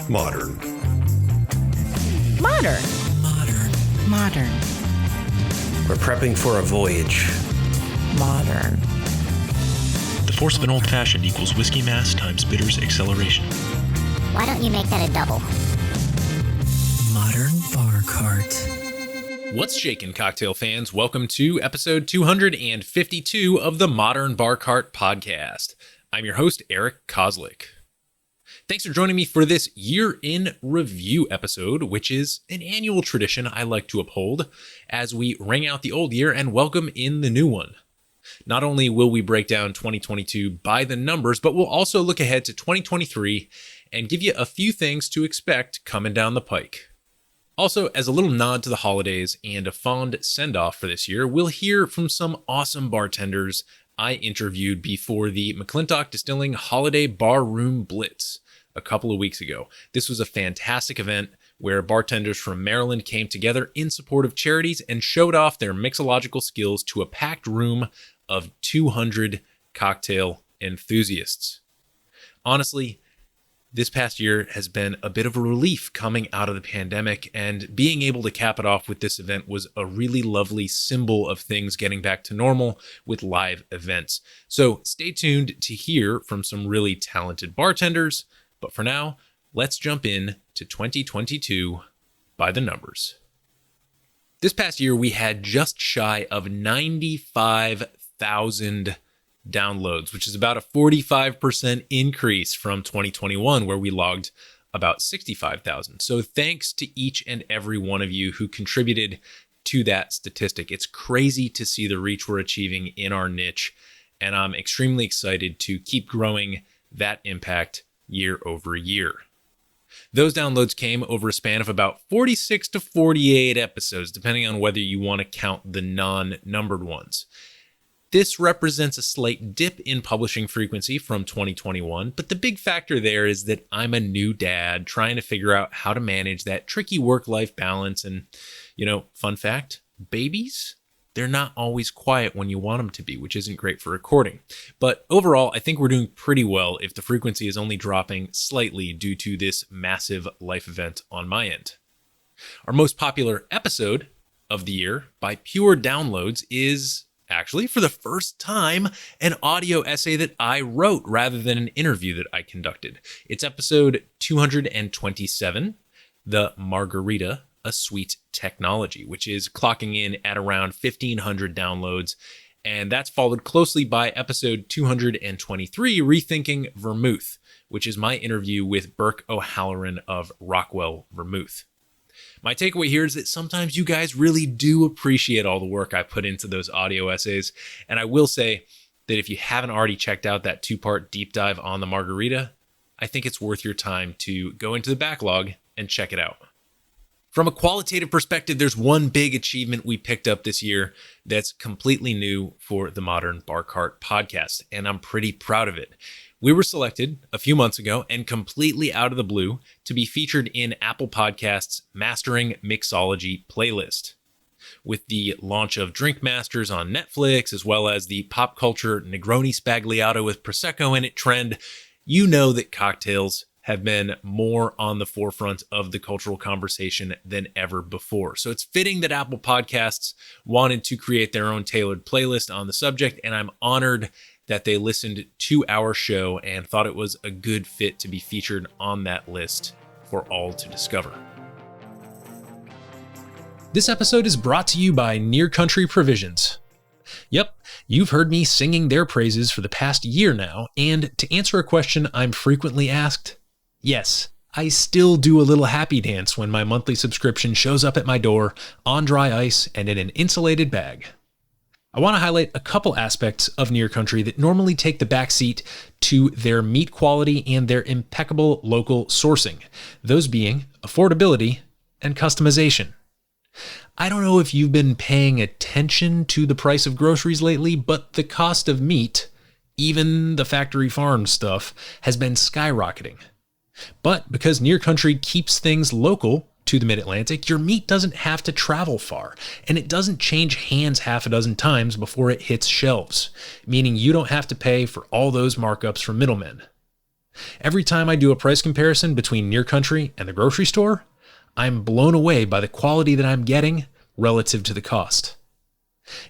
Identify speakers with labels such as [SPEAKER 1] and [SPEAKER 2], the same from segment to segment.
[SPEAKER 1] Modern.
[SPEAKER 2] Modern.
[SPEAKER 3] Modern.
[SPEAKER 2] Modern.
[SPEAKER 1] We're prepping for a voyage.
[SPEAKER 2] Modern.
[SPEAKER 3] The force of an old-fashioned equals whiskey mass times bitters acceleration.
[SPEAKER 4] Why don't you make that a double?
[SPEAKER 5] Modern BARCART.
[SPEAKER 6] What's shaking, cocktail fans? Welcome to episode 252 of the Modern BARCART podcast. I'm your host, Eric Kozlik. Thanks for joining me for this year in review episode, which is an annual tradition I like to uphold as we ring out the old year and welcome in the new one. Not only will we break down 2022 by the numbers, but we'll also look ahead to 2023 and give you a few things to expect coming down the pike. Also, as a little nod to the holidays and a fond send-off for this year, we'll hear from some awesome bartenders I interviewed before the McClintock Distilling Holiday Bar Room Blitz a couple of weeks ago. This was a fantastic event where bartenders from Maryland came together in support of charities and showed off their mixological skills to a packed room of 200 cocktail enthusiasts. Honestly, this past year has been a bit of a relief coming out of the pandemic, and being able to cap it off with this event was a really lovely symbol of things getting back to normal with live events. So stay tuned to hear from some really talented bartenders, but for now, let's jump in to 2022 by the numbers. This past year, we had just shy of 95,000 downloads, which is about a 45% increase from 2021, where we logged about 65,000. So thanks to each and every one of you who contributed to that statistic. It's crazy to see the reach we're achieving in our niche, and I'm extremely excited to keep growing that impact year over year. Those downloads came over a span of about 46 to 48 episodes, depending on whether you want to count the non-numbered ones. This represents a slight dip in publishing frequency from 2021, but the big factor there is that I'm a new dad trying to figure out how to manage that tricky work-life balance. And, fun fact, babies, they're not always quiet when you want them to be, which isn't great for recording. But overall, I think we're doing pretty well if the frequency is only dropping slightly due to this massive life event on my end. Our most popular episode of the year by pure downloads is actually, for the first time, an audio essay that I wrote rather than an interview that I conducted. It's episode 227, The Margarita, a Sweet Technology, which is clocking in at around 1,500 downloads. And that's followed closely by episode 223, Rethinking Vermouth, which is my interview with Burke O'Halloran of Rockwell Vermouth. My takeaway here is that sometimes you guys really do appreciate all the work I put into those audio essays. And I will say that if you haven't already checked out that 2-part deep dive on the margarita, I think it's worth your time to go into the backlog and check it out. From a qualitative perspective, there's one big achievement we picked up this year that's completely new for the Modern BARCART podcast, and I'm pretty proud of it. We were selected a few months ago and completely out of the blue to be featured in Apple Podcasts' Mastering Mixology playlist. With the launch of Drink Masters on Netflix, as well as the pop culture Negroni Spagliato with Prosecco in it trend, you know that cocktails have been more on the forefront of the cultural conversation than ever before. So it's fitting that Apple Podcasts wanted to create their own tailored playlist on the subject, and I'm honored that they listened to our show and thought it was a good fit to be featured on that list for all to discover. This episode is brought to you by Near Country Provisions. Yep, you've heard me singing their praises for the past year now, and to answer a question I'm frequently asked, yes, I still do a little happy dance when my monthly subscription shows up at my door on dry ice and in an insulated bag. I want to highlight a couple aspects of Near Country that normally take the backseat to their meat quality and their impeccable local sourcing, those being affordability and customization. I don't know if you've been paying attention to the price of groceries lately, but the cost of meat, even the factory farm stuff, has been skyrocketing. But because Near Country keeps things local to the Mid-Atlantic, your meat doesn't have to travel far, and it doesn't change hands half a dozen times before it hits shelves, meaning you don't have to pay for all those markups from middlemen. Every time I do a price comparison between Near Country and the grocery store, I'm blown away by the quality that I'm getting relative to the cost.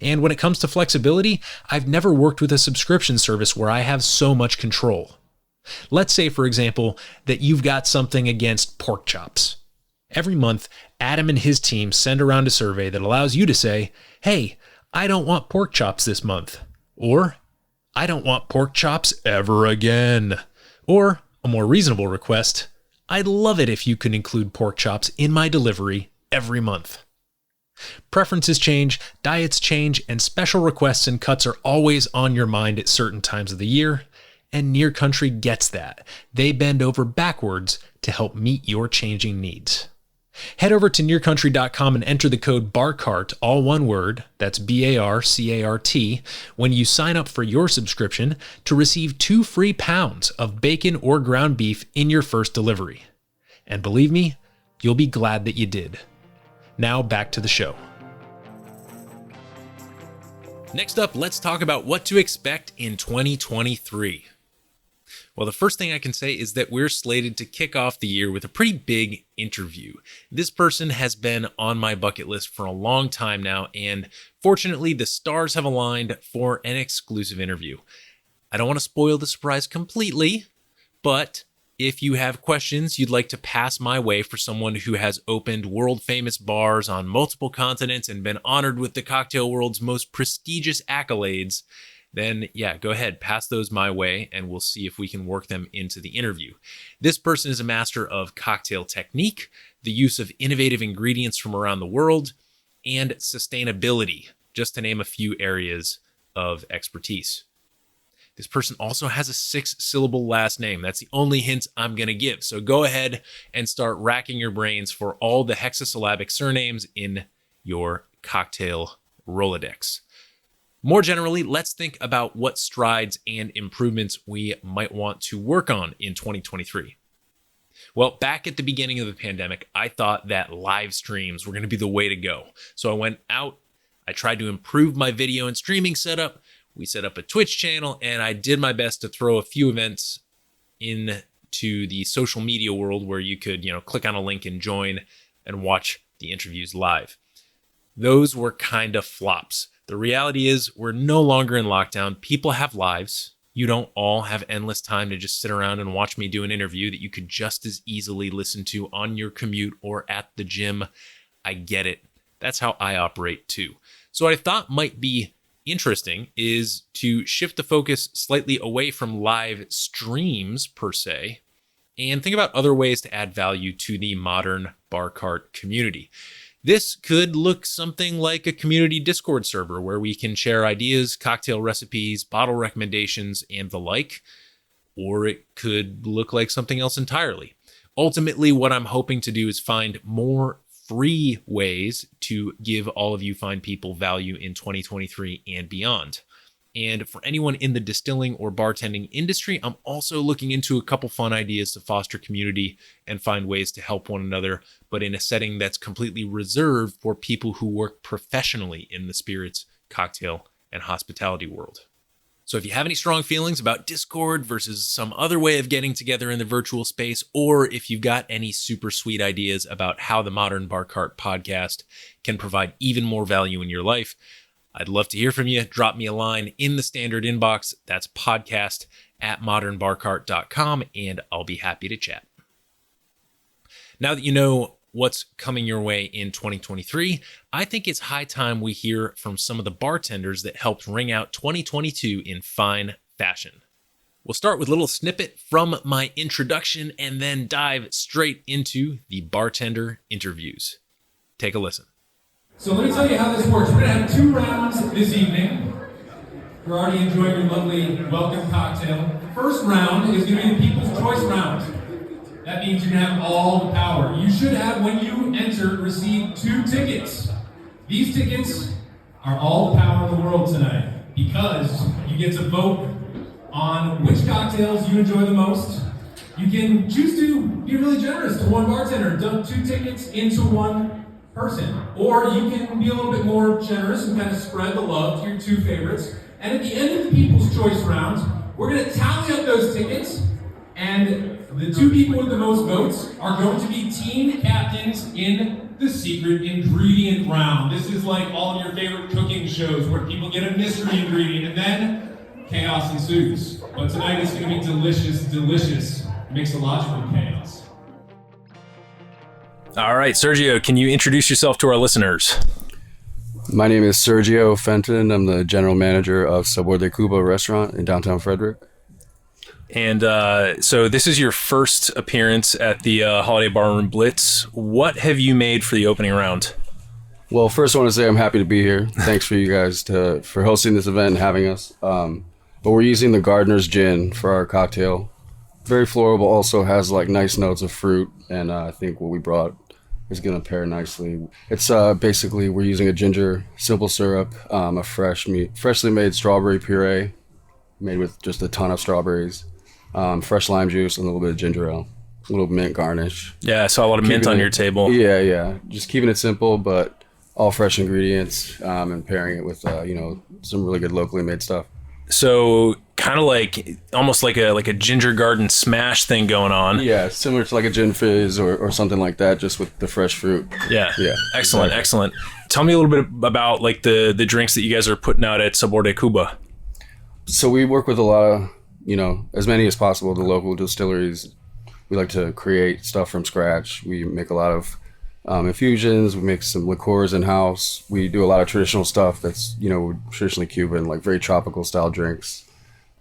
[SPEAKER 6] And when it comes to flexibility, I've never worked with a subscription service where I have so much control. Let's say, for example, that you've got something against pork chops. Every month, Adam and his team send around a survey that allows you to say, hey, I don't want pork chops this month. Or, I don't want pork chops ever again. Or, a more reasonable request, I'd love it if you could include pork chops in my delivery every month. Preferences change, diets change, and special requests and cuts are always on your mind at certain times of the year, and Near Country gets that. They bend over backwards to help meet your changing needs. Head over to nearcountry.com and enter the code BARCART, all one word, that's BARCART, when you sign up for your subscription to receive 2 free pounds of bacon or ground beef in your first delivery. And believe me, you'll be glad that you did. Now back to the show. Next up, let's talk about what to expect in 2023. Well, the first thing I can say is that we're slated to kick off the year with a pretty big interview. This person has been on my bucket list for a long time now, and fortunately, the stars have aligned for an exclusive interview. I don't want to spoil the surprise completely, but if you have questions you'd like to pass my way for someone who has opened world-famous bars on multiple continents and been honored with the cocktail world's most prestigious accolades, then yeah, go ahead, pass those my way, and we'll see if we can work them into the interview. This person is a master of cocktail technique, the use of innovative ingredients from around the world, and sustainability, just to name a few areas of expertise. This person also has a 6-syllable last name. That's the only hint I'm going to give. So go ahead and start racking your brains for all the hexasyllabic surnames in your cocktail Rolodex. More generally, let's think about what strides and improvements we might want to work on in 2023. Well, back at the beginning of the pandemic, I thought that live streams were going to be the way to go. So I went out, I tried to improve my video and streaming setup. We set up a Twitch channel, and I did my best to throw a few events into the social media world where you could, click on a link and join and watch the interviews live. Those were kind of flops. The reality is we're no longer in lockdown. People have lives. You don't all have endless time to just sit around and watch me do an interview that you could just as easily listen to on your commute or at the gym. I get it. That's how I operate too. So what I thought might be interesting is to shift the focus slightly away from live streams per se and think about other ways to add value to the modern BARCART community. This could look something like a community Discord server where we can share ideas, cocktail recipes, bottle recommendations, and the like, or it could look like something else entirely. Ultimately, what I'm hoping to do is find more free ways to give all of you fine people value in 2023 and beyond. And for anyone in the distilling or bartending industry, I'm also looking into a couple fun ideas to foster community and find ways to help one another, but in a setting that's completely reserved for people who work professionally in the spirits, cocktail, and hospitality world. So if you have any strong feelings about Discord versus some other way of getting together in the virtual space, or if you've got any super sweet ideas about how the Modern BARCART podcast can provide even more value in your life, I'd love to hear from you. Drop me a line in the standard inbox. That's podcast@modernbarcart.com, and I'll be happy to chat. Now that you know what's coming your way in 2023, I think it's high time we hear from some of the bartenders that helped ring out 2022 in fine fashion. We'll start with a little snippet from my introduction and then dive straight into the bartender interviews. Take a listen.
[SPEAKER 7] So let me tell you how this works. We're going to have 2 rounds this evening. You're already enjoying your lovely welcome cocktail. The first round is going to be the People's Choice round. That means you're going to have all the power. You should have, when you enter, receive 2 tickets. These tickets are all the power in the world tonight because you get to vote on which cocktails you enjoy the most. You can choose to be really generous to one bartender, dump 2 tickets into one person. Or you can be a little bit more generous and kind of spread the love to your 2 favorites. And at the end of the People's Choice round, we're going to tally up those tickets, And the two people with the most votes are going to be team captains in the secret ingredient round. This is like all of your favorite cooking shows where people get a mystery ingredient and then chaos ensues. But tonight it's going to be delicious, delicious mixological chaos.
[SPEAKER 6] All right, Sergio, can you introduce yourself to our listeners?
[SPEAKER 8] My name is Sergio Fenton. I'm the general manager of Sabor de Cuba restaurant in downtown Frederick.
[SPEAKER 6] And so this is your first appearance at the Holiday Barroom Blitz. What have you made for the opening round?
[SPEAKER 8] Well, first I want to say I'm happy to be here. Thanks for you guys for hosting this event and having us. But we're using the Gardener's Gin for our cocktail. Very floral, but also has like nice notes of fruit. And I think what we brought is going to pair nicely. It's basically we're using a ginger simple syrup, a freshly made strawberry puree made with just a ton of strawberries, fresh lime juice, and a little bit of ginger ale, a little mint garnish.
[SPEAKER 6] Yeah, I saw a lot of mint on your table.
[SPEAKER 8] Yeah. Just keeping it simple, but all fresh ingredients, and pairing it with some really good locally made stuff.
[SPEAKER 6] So kind of like almost like a ginger garden smash thing going on.
[SPEAKER 8] Yeah, similar to like a gin fizz or something like that, just with the fresh fruit.
[SPEAKER 6] Yeah. Excellent,
[SPEAKER 8] exactly.
[SPEAKER 6] Excellent. Tell me a little bit about like the drinks that you guys are putting out at Sabor de Cuba.
[SPEAKER 8] So we work with a lot of, as many as possible, the local distilleries. We like to create stuff from scratch. We make a lot of infusions. We make some liqueurs in-house. We do a lot of traditional stuff that's, traditionally Cuban, like very tropical style drinks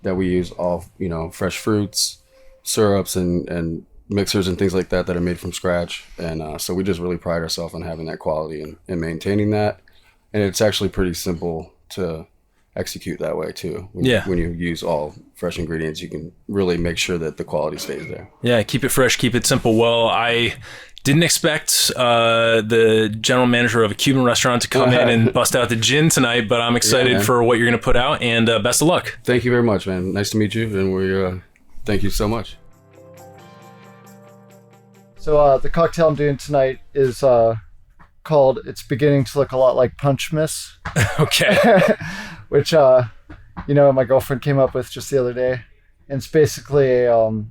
[SPEAKER 8] that we use all, fresh fruits, syrups, and mixers and things like that are made from scratch. And so we just really pride ourselves on having that quality and maintaining that. And it's actually pretty simple to execute that way too. When you use all fresh ingredients, you can really make sure that the quality stays there.
[SPEAKER 6] Yeah, keep it fresh, keep it simple. Well, I didn't expect the general manager of a Cuban restaurant to come in and bust out the gin tonight, but I'm excited for what you're going to put out, and best of luck.
[SPEAKER 8] Thank you very much, man. Nice to meet you, and thank you so much.
[SPEAKER 9] So the cocktail I'm doing tonight is called It's Beginning to Look a Lot Like Punch Miss.
[SPEAKER 6] Okay.
[SPEAKER 9] Which, my girlfriend came up with just the other day. And it's basically a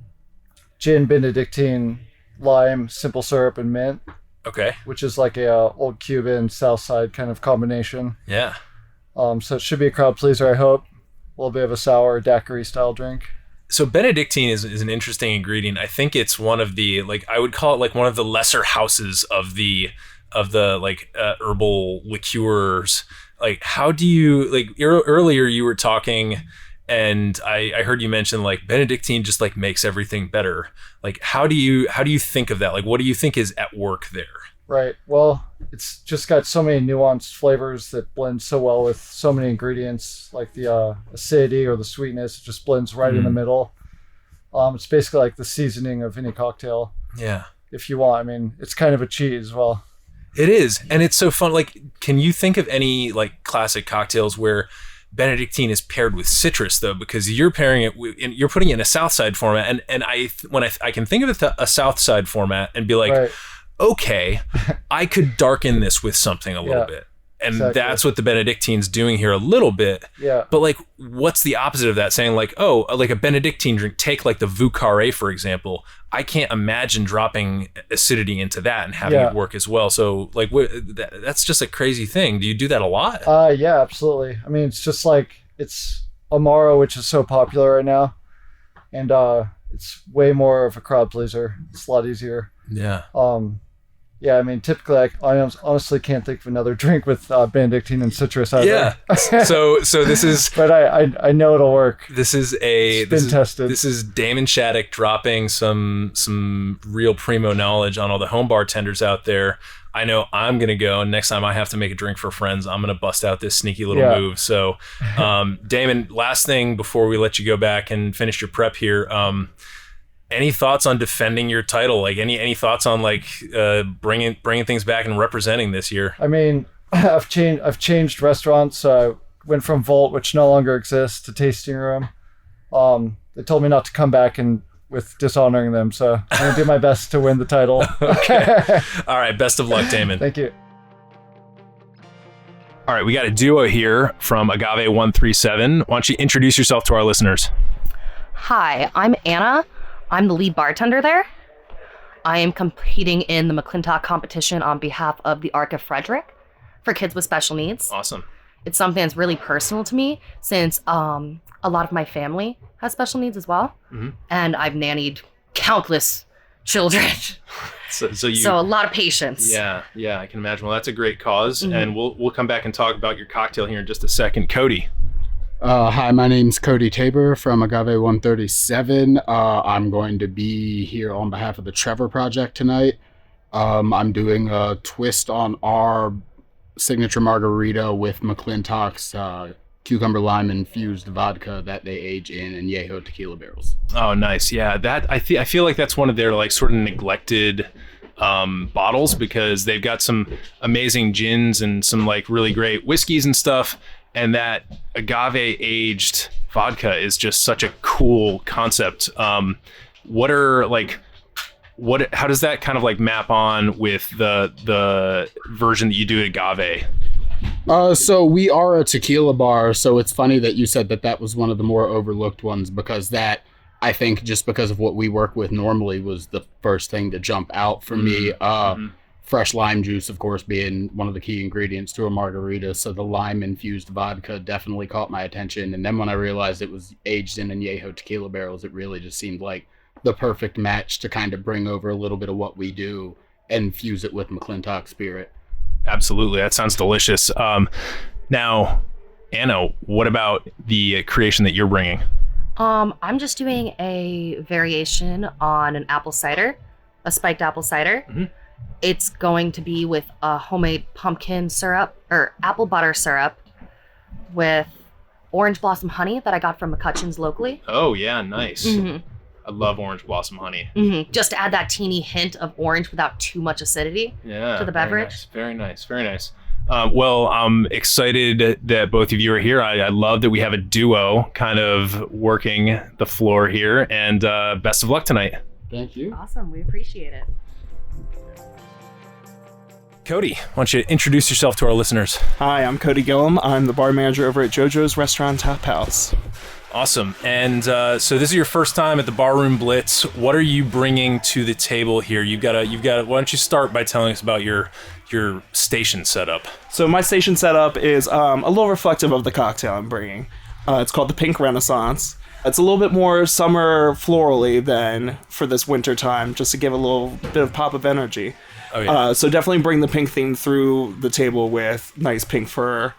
[SPEAKER 9] gin, Benedictine, lime, simple syrup, and mint.
[SPEAKER 6] Okay.
[SPEAKER 9] Which is like a old Cuban South Side kind of combination.
[SPEAKER 6] Yeah.
[SPEAKER 9] So it should be a crowd pleaser, I hope. A little bit of a sour daiquiri style drink.
[SPEAKER 6] So Benedictine is an interesting ingredient. I think it's one of the, I would call it like one of the lesser houses of the herbal liqueurs. Like, how do you, earlier you were talking and I heard you mention like Benedictine just like makes everything better. Like, how do you think of that? Like, what do you think is at work there?
[SPEAKER 9] Right. Well, it's just got so many nuanced flavors that blend so well with so many ingredients, like the acidity or the sweetness. It just blends right in the middle. It's basically like the seasoning of any cocktail.
[SPEAKER 6] Yeah.
[SPEAKER 9] If you want. I mean, it's kind of a cheat as well.
[SPEAKER 6] It is. And it's so fun. Like, can you think of any like classic cocktails where Benedictine is paired with citrus though? Because you're pairing it you're putting it in a South Side format. And I can think of it a South Side format and be like, right. Okay, I could darken this with something a little bit. And that's what the Benedictine's doing here a little bit. Yeah. But like, what's the opposite of that? Saying like, oh, like a Benedictine drink, take like the Vieux Carré, for example. I can't imagine dropping acidity into that and having it work as well. So like, that's just a crazy thing. Do you do that a lot?
[SPEAKER 9] Yeah, absolutely. I mean, it's just like, it's Amaro, which is so popular right now. And it's way more of a crowd pleaser. It's a lot easier.
[SPEAKER 6] Yeah.
[SPEAKER 9] Yeah, I mean, typically, I honestly can't think of another drink with Benedictine and citrus either.
[SPEAKER 6] Yeah. So this is.
[SPEAKER 9] But I know it'll work.
[SPEAKER 6] This is
[SPEAKER 9] tested.
[SPEAKER 6] This is Damon Shattuck dropping some real primo knowledge on all the home bartenders out there. I know I'm gonna go, and next time I have to make a drink for friends, I'm gonna bust out this sneaky little move. So, Damon, last thing before we let you go back and finish your prep here. Any thoughts on defending your title? Like any thoughts on like bringing things back and representing this year?
[SPEAKER 9] I mean, I've changed restaurants. I went from Vault, which no longer exists, to Tasting Room. They told me not to come back with dishonoring them, so I'm gonna do my best to win the title.
[SPEAKER 6] Okay. All right. Best of luck, Damon.
[SPEAKER 9] Thank you.
[SPEAKER 6] All right, we got a duo here from Agave 137. Why don't you introduce yourself to our listeners?
[SPEAKER 10] Hi, I'm Anna. I'm the lead bartender there. I am competing in the McClintock competition on behalf of the Arc of Frederick for kids with special needs.
[SPEAKER 6] Awesome.
[SPEAKER 10] It's something that's really personal to me since a lot of my family has special needs as well. And I've nannied countless children.
[SPEAKER 6] So
[SPEAKER 10] a lot of patience.
[SPEAKER 6] Yeah, I can imagine. Well, that's a great cause, and we'll come back and talk about your cocktail here in just a second. Cody.
[SPEAKER 11] Hi, my name's Cody Tabor from Agave 137. I'm going to be here on behalf of the Trevor Project tonight. I'm doing a twist on our signature margarita with McClintock's cucumber lime infused vodka that they age in añejo tequila barrels.
[SPEAKER 6] Oh, nice. Yeah, that I feel like that's one of their like sort of neglected bottles, because they've got some amazing gins and some like really great whiskeys and stuff. And that agave aged vodka is just such a cool concept. How does that kind of like map on with the version that you do at agave?
[SPEAKER 11] So we are a tequila bar, so it's funny that you said that was one of the more overlooked ones, because that, I think, just because of what we work with normally, was the first thing to jump out for me. Fresh lime juice, of course, being one of the key ingredients to a margarita, so the lime infused vodka definitely caught my attention. And then when I realized it was aged in añejo tequila barrels, it really just seemed like the perfect match to kind of bring over a little bit of what we do and fuse it with McClintock spirit.
[SPEAKER 6] Absolutely. That sounds delicious. Now, Anna, what about the creation that you're bringing?
[SPEAKER 10] I'm just doing a variation on an apple cider, a spiked apple cider. It's going to be with a homemade pumpkin syrup or apple butter syrup with orange blossom honey that I got from McCutcheon's locally.
[SPEAKER 6] Oh, yeah. Nice. I love orange blossom honey.
[SPEAKER 10] Just to add that teeny hint of orange without too much acidity to the beverage.
[SPEAKER 6] Very nice. Well, I'm excited that both of you are here. I love that we have a duo kind of working the floor here, and best of luck tonight.
[SPEAKER 11] Thank you.
[SPEAKER 10] Awesome. We appreciate it.
[SPEAKER 6] Cody, why don't you introduce yourself to our listeners?
[SPEAKER 12] Hi, I'm Cody Gillum. I'm the bar manager over at JoJo's Restaurant Tap House.
[SPEAKER 6] Awesome. And so this is your first time at the Barroom Blitz. What are you bringing to the table here? You've got. Why don't you start by telling us about your station setup?
[SPEAKER 12] So my station setup is a little reflective of the cocktail I'm bringing. It's called the Pink Renaissance. It's a little bit more summer florally than for this winter time, just to give a little bit of pop of energy.
[SPEAKER 6] Oh, yeah.
[SPEAKER 12] So definitely bring the pink theme through the table with nice pink fur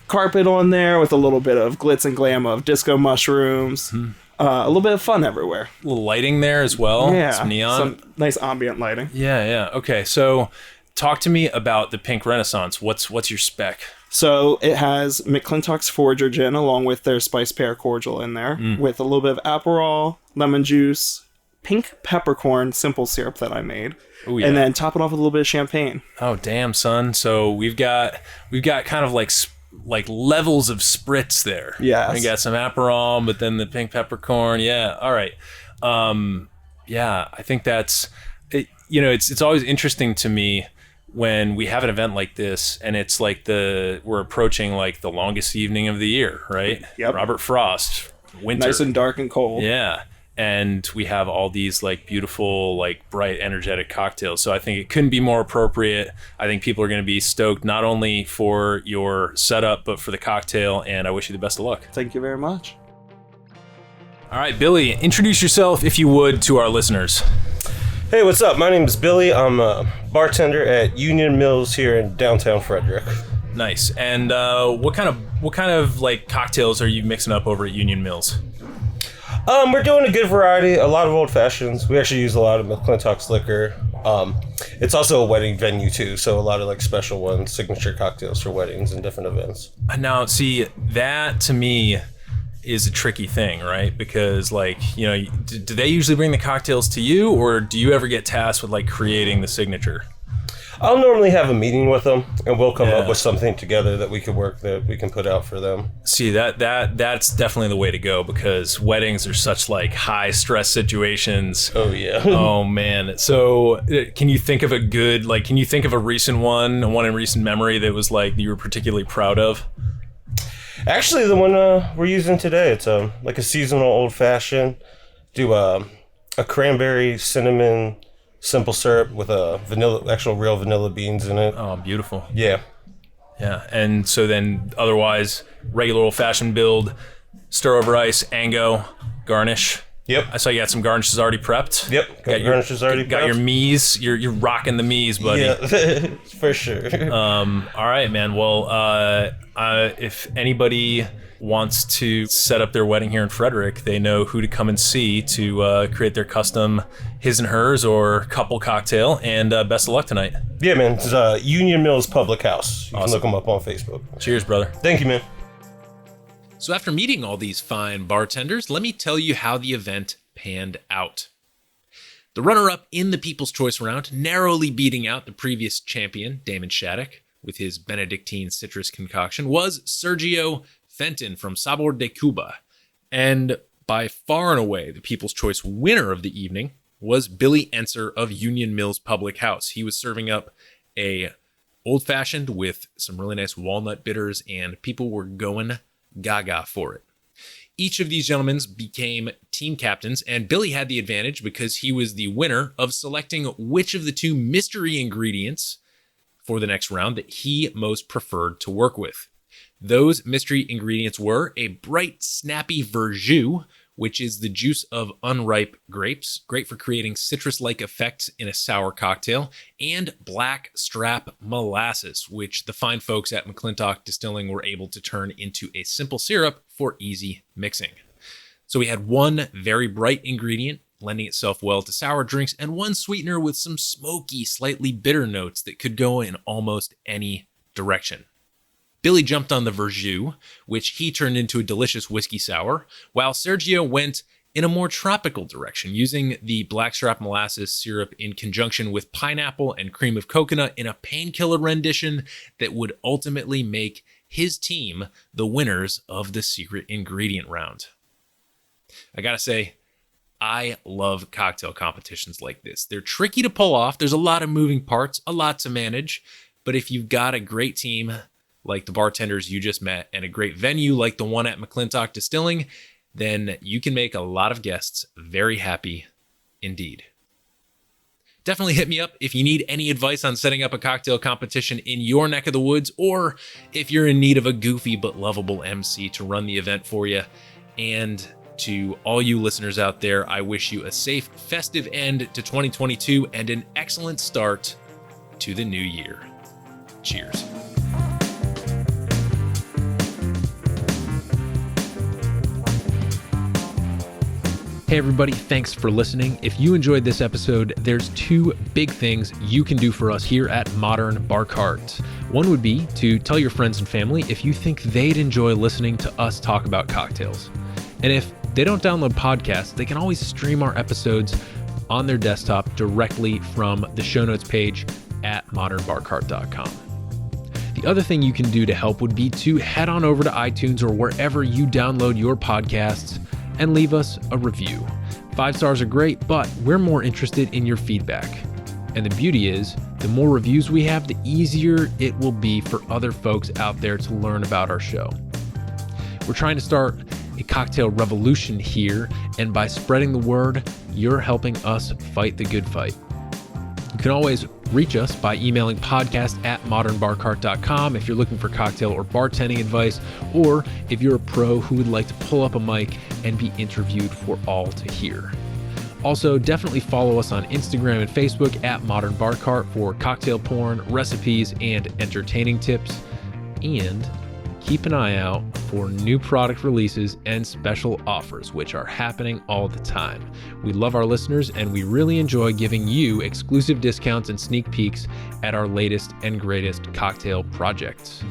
[SPEAKER 12] carpet on there, with a little bit of glitz and glam of disco mushrooms. A little bit of fun everywhere.
[SPEAKER 6] A little lighting there as well.
[SPEAKER 12] Yeah,
[SPEAKER 6] some neon.
[SPEAKER 12] Some nice ambient lighting.
[SPEAKER 6] Yeah. Okay, so talk to me about the Pink Renaissance. What's your spec?
[SPEAKER 12] So it has McClintock's Forager Gin along with their Spice Pear Cordial in there, with a little bit of Aperol, lemon juice, pink peppercorn simple syrup that I made.
[SPEAKER 6] Ooh, yeah.
[SPEAKER 12] And then top it off with a little bit of champagne.
[SPEAKER 6] Oh, damn, son. So we've got kind of like levels of spritz there.
[SPEAKER 12] Yes.
[SPEAKER 6] We got some Aperol, but then the pink peppercorn. Yeah. All right. Yeah, I think that's it. You know, it's always interesting to me when we have an event like this, and it's like we're approaching like the longest evening of the year, right?
[SPEAKER 12] Yep.
[SPEAKER 6] Robert Frost, winter.
[SPEAKER 12] Nice and dark and cold.
[SPEAKER 6] Yeah. And we have all these like beautiful, like bright, energetic cocktails. So I think it couldn't be more appropriate. I think people are going to be stoked not only for your setup, but for the cocktail. And I wish you the best of luck.
[SPEAKER 12] Thank you very much.
[SPEAKER 6] All right, Billy, introduce yourself, if you would, to our listeners.
[SPEAKER 1] Hey, what's up? My name is Billy. I'm a bartender at Union Mills here in downtown Frederick.
[SPEAKER 6] Nice. And what kind of like cocktails are you mixing up over at Union Mills?
[SPEAKER 1] We're doing a good variety, a lot of old fashions. We actually use a lot of McClintock's liquor. It's also a wedding venue too, so a lot of like special ones, signature cocktails for weddings and different events.
[SPEAKER 6] Now, see, that to me is a tricky thing, right? Because like, you know, do they usually bring the cocktails to you, or do you ever get tasked with like creating the signature?
[SPEAKER 1] I'll normally have a meeting with them, and we'll come up with something together that we can put out for them.
[SPEAKER 6] See, that's definitely the way to go, because weddings are such like high stress situations.
[SPEAKER 1] Oh yeah.
[SPEAKER 6] Oh man. So can you think of a recent one in recent memory that was like you were particularly proud of?
[SPEAKER 1] Actually, the one we're using today, it's like a seasonal old fashioned. Do a cranberry, cinnamon, simple syrup with a actual real vanilla beans in it.
[SPEAKER 13] Oh, beautiful.
[SPEAKER 1] Yeah.
[SPEAKER 13] Yeah, and so then otherwise, regular old-fashioned build, stir over ice, ango, garnish.
[SPEAKER 1] Yep.
[SPEAKER 13] I saw you got some garnishes already prepped.
[SPEAKER 1] Yep. Got garnishes already prepped.
[SPEAKER 13] Got your Mies. You're rocking the Mies, buddy.
[SPEAKER 1] Yeah, for sure.
[SPEAKER 13] All right, man. Well, if anybody wants to set up their wedding here in Frederick, they know who to come and see to create their custom his and hers or couple cocktail. And best of luck tonight.
[SPEAKER 1] Yeah, man. It's Union Mills Public House. You can look them up on Facebook.
[SPEAKER 13] Cheers, brother.
[SPEAKER 1] Thank you, man.
[SPEAKER 6] So after meeting all these fine bartenders, let me tell you how the event panned out. The runner-up in the People's Choice round, narrowly beating out the previous champion, Damon Shattuck, with his Benedictine citrus concoction, was Sergio Fenton from Sabor de Cuba. And by far and away, the People's Choice winner of the evening was Billy Enser of Union Mills Public House. He was serving up a old-fashioned with some really nice walnut bitters, and people were going gaga for it. Each of these gentlemen became team captains, and Billy had the advantage because he was the winner of selecting which of the two mystery ingredients for the next round that he most preferred to work with. Those mystery ingredients were a bright, snappy verjus, which is the juice of unripe grapes, great for creating citrus-like effects in a sour cocktail, and black strap molasses, which the fine folks at McClintock Distilling were able to turn into a simple syrup for easy mixing. So we had one very bright ingredient, lending itself well to sour drinks, and one sweetener with some smoky, slightly bitter notes that could go in almost any direction. Billy jumped on the verjus, which he turned into a delicious whiskey sour, while Sergio went in a more tropical direction, using the blackstrap molasses syrup in conjunction with pineapple and cream of coconut in a painkiller rendition that would ultimately make his team the winners of the secret ingredient round. I gotta say, I love cocktail competitions like this. They're tricky to pull off. There's a lot of moving parts, a lot to manage, but if you've got a great team like the bartenders you just met and a great venue like the one at McClintock Distilling, then you can make a lot of guests very happy indeed. Definitely hit me up if you need any advice on setting up a cocktail competition in your neck of the woods, or if you're in need of a goofy but lovable MC to run the event for you. And to all you listeners out there, I wish you a safe, festive end to 2022 and an excellent start to the new year. Cheers. Hey everybody, thanks for listening. If you enjoyed this episode, there's two big things you can do for us here at Modern BARCART. One would be to tell your friends and family if you think they'd enjoy listening to us talk about cocktails. And if they don't download podcasts, they can always stream our episodes on their desktop directly from the show notes page at modernbarcart.com. The other thing you can do to help would be to head on over to iTunes or wherever you download your podcasts and leave us a review. 5 stars are great, but we're more interested in your feedback. And the beauty is, the more reviews we have, the easier it will be for other folks out there to learn about our show. We're trying to start a cocktail revolution here, and by spreading the word, you're helping us fight the good fight. You can always reach us by emailing podcast@modernbarcart.com if you're looking for cocktail or bartending advice, or if you're a pro who would like to pull up a mic and be interviewed for all to hear. Also, definitely follow us on Instagram and Facebook at Modern BARCART for cocktail porn, recipes, and entertaining tips. And keep an eye out for new product releases and special offers, which are happening all the time. We love our listeners, and we really enjoy giving you exclusive discounts and sneak peeks at our latest and greatest cocktail projects.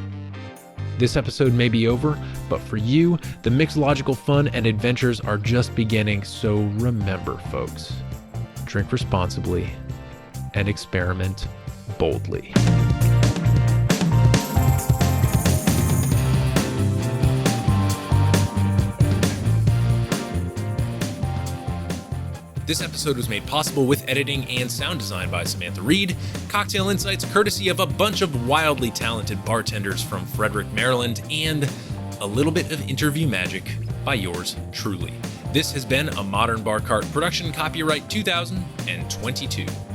[SPEAKER 6] This episode may be over, but for you, the mixological fun and adventures are just beginning. So remember, folks, drink responsibly and experiment boldly. This episode was made possible with editing and sound design by Samantha Reed, cocktail insights courtesy of a bunch of wildly talented bartenders from Frederick, Maryland, and a little bit of interview magic by yours truly. This has been a Modern Bar Cart production, copyright 2022.